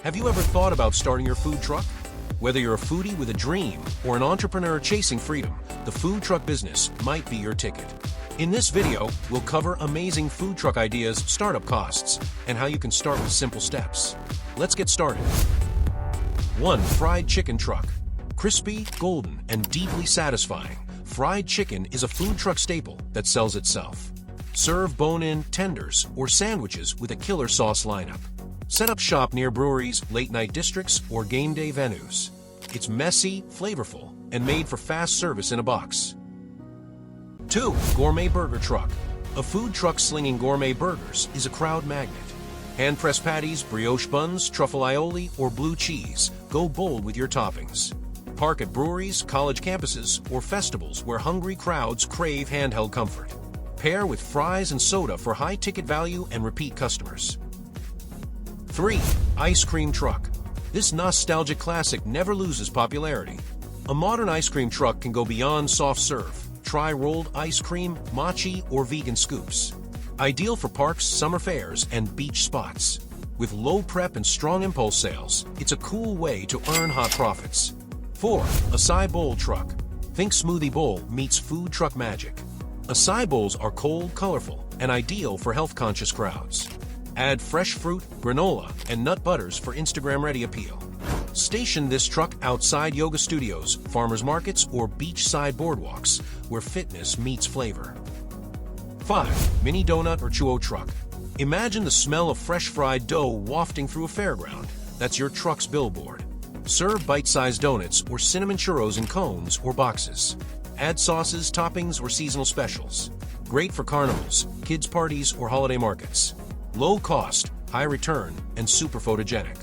Have you ever thought about starting your food truck? Whether you're a foodie with a dream or an entrepreneur chasing freedom, the food truck business might be your ticket. In this video, we'll cover amazing food truck ideas, startup costs, and how you can start with simple steps. Let's get started. 1. Fried chicken truck. Crispy, golden, and deeply satisfying, fried chicken is a food truck staple that sells itself. Serve bone-in, tenders, or sandwiches with a killer sauce lineup. Set up shop near breweries, late-night districts, or game day venues. It's messy, flavorful, and made for fast service in a box. 2. Gourmet burger truck. A food truck slinging gourmet burgers is a crowd magnet. Hand-pressed patties, brioche buns, truffle aioli, or blue cheese. Go bold with your toppings. Park at breweries, college campuses, or festivals where hungry crowds crave handheld comfort. Pair with fries and soda for high ticket value and repeat customers. 3. Ice cream truck. This nostalgic classic never loses popularity. A modern ice cream truck can go beyond soft serve. Try rolled ice cream, mochi, or vegan scoops. Ideal for parks, summer fairs, and beach spots. With low prep and strong impulse sales, it's a cool way to earn hot profits. 4. Acai bowl truck. Think smoothie bowl meets food truck magic. Acai bowls are cold, colorful, and ideal for health-conscious crowds. Add fresh fruit, granola, and nut butters for Instagram-ready appeal. Station this truck outside yoga studios, farmers markets, or beachside boardwalks, where fitness meets flavor. 5. Mini donut or chuo truck. Imagine the smell of fresh fried dough wafting through a fairground. That's your truck's billboard. Serve bite-sized donuts or cinnamon churros in cones or boxes. Add sauces, toppings, or seasonal specials. Great for carnivals, kids' parties, or holiday markets. Low cost, high return, and super photogenic.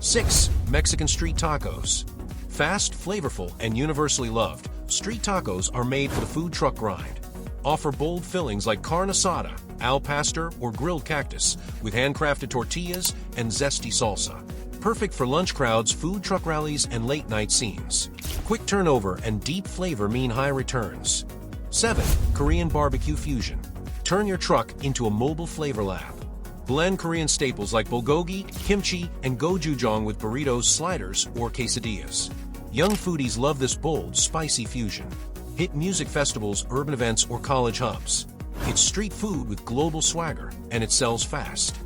6. Mexican street tacos. Fast, flavorful, and universally loved, street tacos are made for the food truck grind. Offer bold fillings like carne asada, al pastor, or grilled cactus, with handcrafted tortillas and zesty salsa. Perfect for lunch crowds, food truck rallies, and late-night scenes. Quick turnover and deep flavor mean high returns. 7. Korean barbecue fusion. Turn your truck into a mobile flavor lab. Blend Korean staples like bulgogi, kimchi, and gochujang with burritos, sliders, or quesadillas. Young foodies love this bold, spicy fusion. Hit music festivals, urban events, or college hubs. It's street food with global swagger, and it sells fast.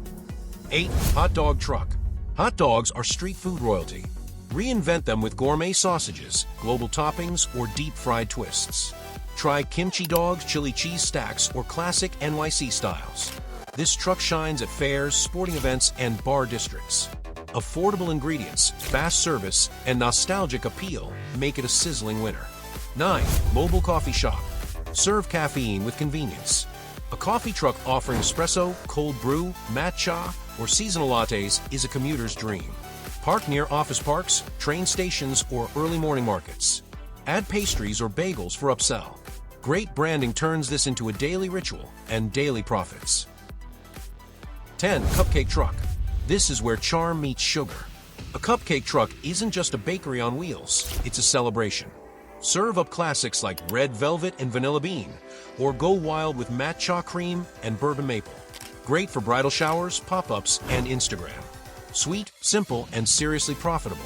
8. Hot dog truck. Hot dogs are street food royalty. Reinvent them with gourmet sausages, global toppings, or deep-fried twists. Try kimchi dogs, chili cheese stacks, or classic NYC styles. This truck shines at fairs, sporting events, and bar districts. Affordable ingredients, fast service, and nostalgic appeal make it a sizzling winner. 9. Mobile coffee shop. Serve caffeine with convenience. A coffee truck offering espresso, cold brew, matcha, or seasonal lattes is a commuter's dream. Park near office parks, train stations, or early morning markets. Add pastries or bagels for upsell. Great branding turns this into a daily ritual and daily profits. 10. Cupcake truck. This is where charm meets sugar. A cupcake truck isn't just a bakery on wheels, it's a celebration. Serve up classics like red velvet and vanilla bean, or go wild with matcha cream and bourbon maple. Great for bridal showers, pop-ups, and Instagram. Sweet, simple, and seriously profitable.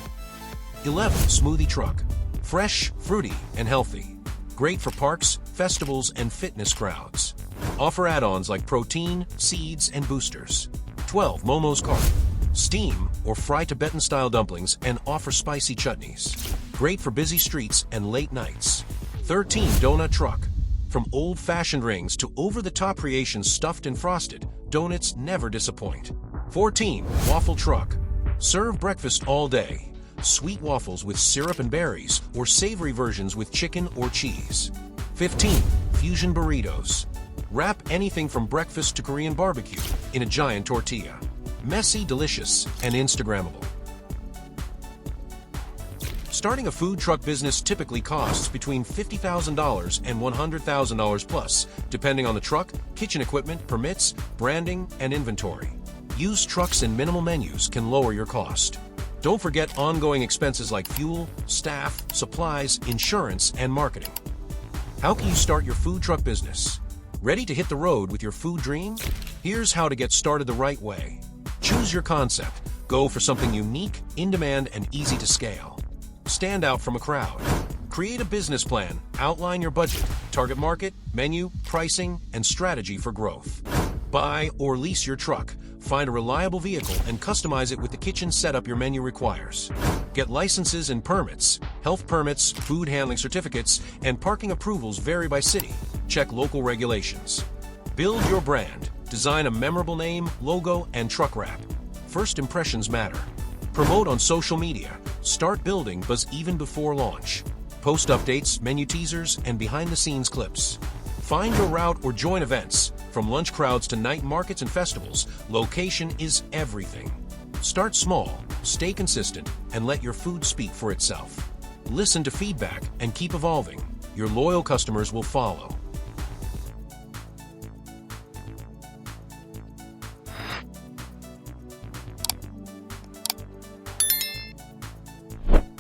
11. Smoothie truck. Fresh, fruity, and healthy. Great for parks, festivals, and fitness crowds. Offer add-ons like protein, seeds, and boosters. 12. Momo's cart. Steam or fry Tibetan-style dumplings and offer spicy chutneys. Great for busy streets and late nights. 13. Donut truck. From old-fashioned rings to over-the-top creations stuffed and frosted, donuts never disappoint. 14. Waffle truck. Serve breakfast all day. Sweet waffles with syrup and berries, or savory versions with chicken or cheese. 15. Fusion burritos. Wrap anything from breakfast to Korean barbecue in a giant tortilla. Messy, delicious, and Instagrammable. Starting a food truck business typically costs between $50,000 and $100,000 plus, depending on the truck, kitchen equipment, permits, branding, and inventory. Used trucks and minimal menus can lower your cost. Don't forget ongoing expenses like fuel, staff, supplies, insurance, and marketing. How can you start your food truck business? Ready to hit the road with your food dream? Here's how to get started the right way. Choose your concept. Go for something unique, in demand, and easy to scale. Stand out from a crowd. Create a business plan, outline your budget, target market, menu, pricing, and strategy for growth. Buy or lease your truck. Find a reliable vehicle and customize it with the kitchen setup your menu requires. Get licenses and permits. Health permits, food handling certificates, and parking approvals vary by city. Check local regulations. Build your brand. Design a memorable name, logo, and truck wrap. First impressions matter. Promote on social media. Start building buzz even before launch. Post updates, menu teasers, and behind-the-scenes clips. Find your route or join events. From lunch crowds to night markets and festivals, location is everything. Start small, stay consistent, and let your food speak for itself. Listen to feedback and keep evolving. Your loyal customers will follow.